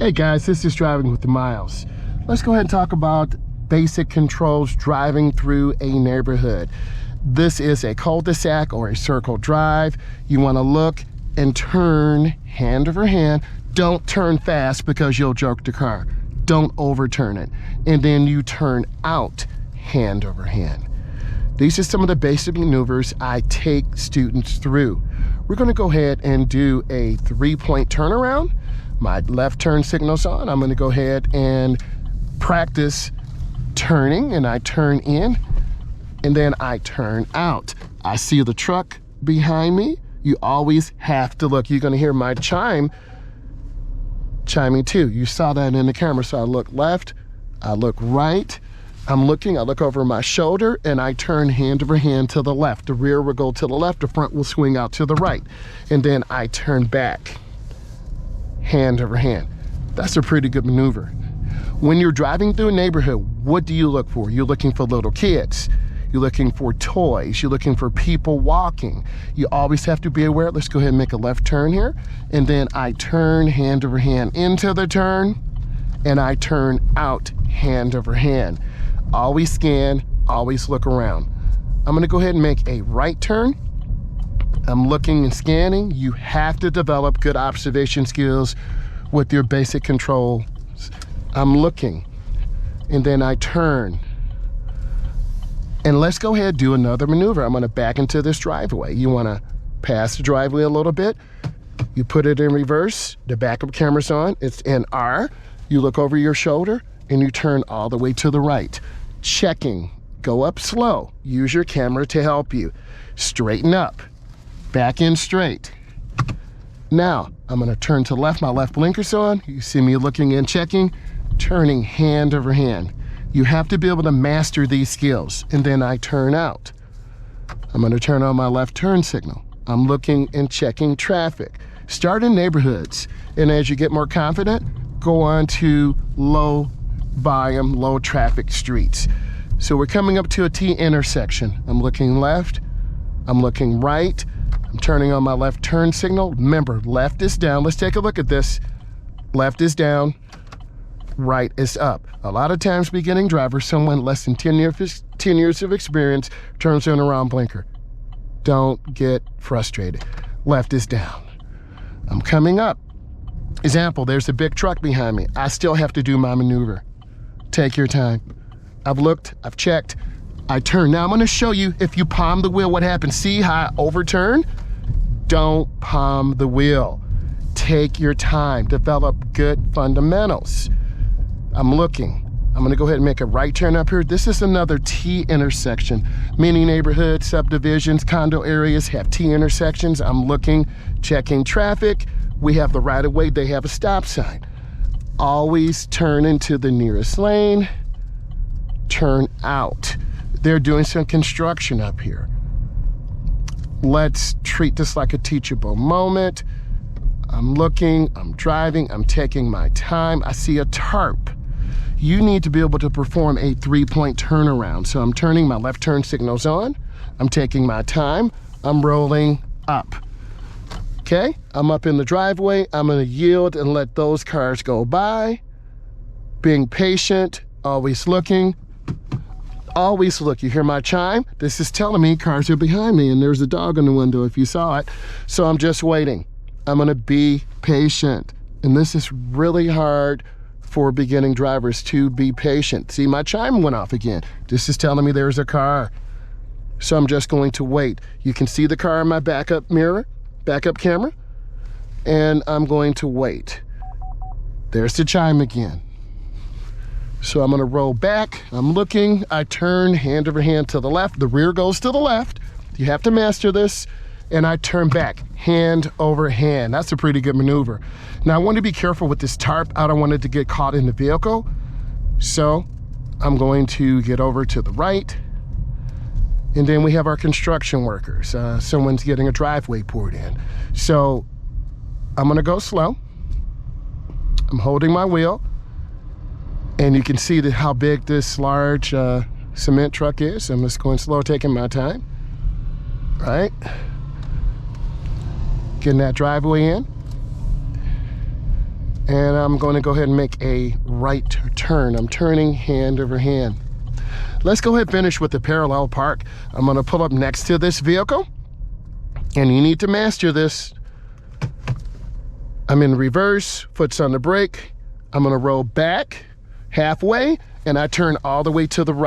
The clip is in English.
Hey guys, this is Driving with Myles. Let's go ahead and talk about basic controls driving through a neighborhood. This is a cul-de-sac or a circle drive. You want to look and turn hand over hand. Don't turn fast because you'll jerk the car. Don't overturn it. And then you turn out hand over hand. These are some of the basic maneuvers I take students through. We're going to go ahead and do a 3-point turnaround. My left turn signal's on. I'm going to go ahead and practice turning, and I turn in and then I turn out. I see the truck behind me. You always have to look. You're going to hear my chiming too. You saw that in the camera. So I look left, I look right. I'm looking, I look over my shoulder, and I turn hand over hand to the left. The rear will go to the left, the front will swing out to the right. And then I turn back, hand over hand. That's a pretty good maneuver. When you're driving through a neighborhood, what do you look for? You're looking for little kids. You're looking for toys. You're looking for people walking. You always have to be aware. Let's go ahead and make a left turn here. And then I turn hand over hand into the turn, and I turn out hand over hand. Always scan, always look around. I'm gonna go ahead and make a right turn. I'm looking and scanning. You have to develop good observation skills with your basic control. I'm looking, and then I turn. And let's go ahead and do another maneuver. I'm gonna back into this driveway. You wanna pass the driveway a little bit. You put it in reverse. The backup camera's on, it's in R. You look over your shoulder and you turn all the way to the right. Checking, go up slow. Use your camera to help you. Straighten up, back in straight. Now, I'm gonna turn to the left, my left blinker's on. You see me looking and checking, turning hand over hand. You have to be able to master these skills. And then I turn out. I'm gonna turn on my left turn signal. I'm looking and checking traffic. Start in neighborhoods, and as you get more confident, go on to low volume, low traffic streets. So we're coming up to a T intersection. I'm looking left, I'm looking right, I'm turning on my left turn signal. Remember, left is down. Let's take a look at this. Left is down, right is up. A lot of times beginning drivers, someone less than 10 years of experience, turns on a wrong blinker. Don't get frustrated. Left is down. I'm coming up. Example, there's a big truck behind me. I still have to do my maneuver. Take your time. I've looked, I've checked, I turn. Now I'm gonna show you if you palm the wheel, what happens. See how I overturn? Don't palm the wheel. Take your time, develop good fundamentals. I'm looking. I'm gonna go ahead and make a right turn up here. This is another T intersection. Many neighborhoods, subdivisions, condo areas have T intersections. I'm looking, checking traffic. We have the right of way, they have a stop sign. Always turn into the nearest lane, turn out. They're doing some construction up here. Let's treat this like a teachable moment. I'm looking, I'm driving, I'm taking my time. I see a tarp. You need to be able to perform a 3-point turnaround. So I'm turning, my left turn signal's on. I'm taking my time, I'm rolling up. Okay, I'm up in the driveway. I'm gonna yield and let those cars go by. Being patient, always looking. Always look. You hear my chime? This is telling me cars are behind me, and there's a dog in the window if you saw it. So I'm just waiting. I'm gonna be patient. And this is really hard for beginning drivers to be patient. See, my chime went off again. This is telling me there's a car. So I'm just going to wait. You can see the car in my backup mirror, backup camera, and I'm going to wait. There's the chime again. So I'm gonna roll back, I'm looking, I turn hand over hand to the left, the rear goes to the left, you have to master this, and I turn back, hand over hand. That's a pretty good maneuver. Now I want to be careful with this tarp. I don't want it to get caught in the vehicle. So I'm going to get over to the right, and then we have our construction workers. Someone's getting a driveway poured in. So I'm gonna go slow. I'm holding my wheel, and you can see how big this large cement truck is. I'm just going slow, taking my time, right? Getting that driveway in. And I'm going to go ahead and make a right turn. I'm turning hand over hand. Let's go ahead and finish with the parallel park. I'm going to pull up next to this vehicle, and you need to master this. I'm in reverse, foot's on the brake. I'm going to roll back halfway, and I turn all the way to the right.